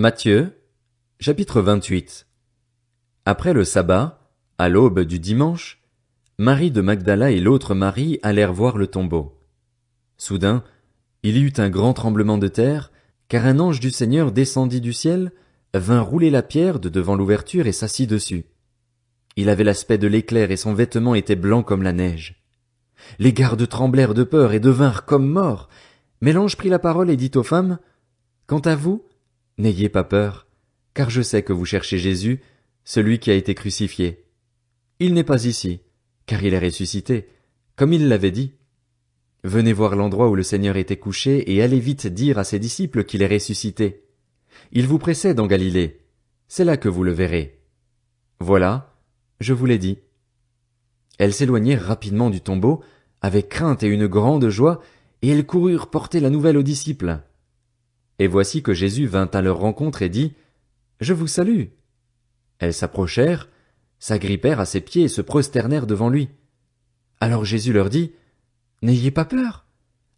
Matthieu, chapitre 28. Après le sabbat, à l'aube du dimanche, Marie de Magdala et l'autre Marie allèrent voir le tombeau. Soudain, il y eut un grand tremblement de terre, car un ange du Seigneur descendit du ciel, vint rouler la pierre de devant l'ouverture et s'assit dessus. Il avait l'aspect de l'éclair et son vêtement était blanc comme la neige. Les gardes tremblèrent de peur et devinrent comme morts. Mais l'ange prit la parole et dit aux femmes, « Quant à vous, n'ayez pas peur, car je sais que vous cherchez Jésus, celui qui a été crucifié. Il n'est pas ici, car il est ressuscité, comme il l'avait dit. Venez voir l'endroit où le Seigneur était couché et allez vite dire à ses disciples qu'il est ressuscité. Il vous précède en Galilée, c'est là que vous le verrez. Voilà, je vous l'ai dit. » Elles s'éloignèrent rapidement du tombeau, avec crainte et une grande joie, et elles coururent porter la nouvelle aux disciples. Et voici que Jésus vint à leur rencontre et dit, « Je vous salue. » Elles s'approchèrent, s'agrippèrent à ses pieds et se prosternèrent devant lui. Alors Jésus leur dit, « N'ayez pas peur.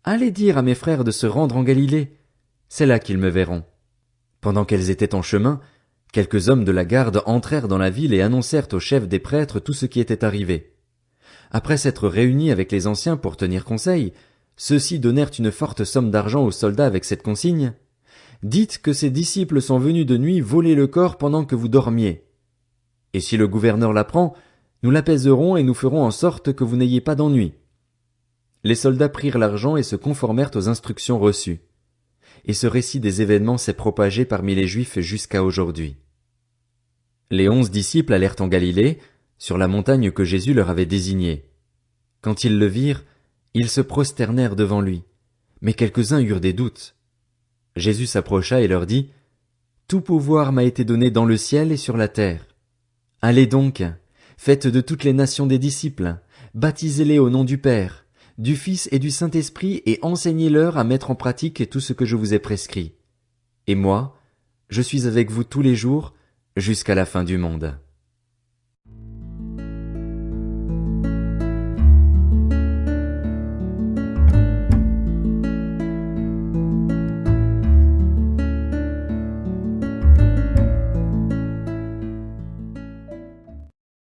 Allez dire à mes frères de se rendre en Galilée. C'est là qu'ils me verront. » Pendant qu'elles étaient en chemin, quelques hommes de la garde entrèrent dans la ville et annoncèrent aux chefs des prêtres tout ce qui était arrivé. Après s'être réunis avec les anciens pour tenir conseil, ceux-ci donnèrent une forte somme d'argent aux soldats avec cette consigne. « Dites que ces disciples sont venus de nuit voler le corps pendant que vous dormiez. Et si le gouverneur l'apprend, nous l'apaiserons et nous ferons en sorte que vous n'ayez pas d'ennui. » Les soldats prirent l'argent et se conformèrent aux instructions reçues. Et ce récit des événements s'est propagé parmi les Juifs jusqu'à aujourd'hui. Les 11 disciples allèrent en Galilée, sur la montagne que Jésus leur avait désignée. Quand ils le virent, ils se prosternèrent devant lui, mais quelques-uns eurent des doutes. Jésus s'approcha et leur dit, « Tout pouvoir m'a été donné dans le ciel et sur la terre. Allez donc, faites de toutes les nations des disciples, baptisez-les au nom du Père, du Fils et du Saint-Esprit et enseignez-leur à mettre en pratique tout ce que je vous ai prescrit. Et moi, je suis avec vous tous les jours jusqu'à la fin du monde. »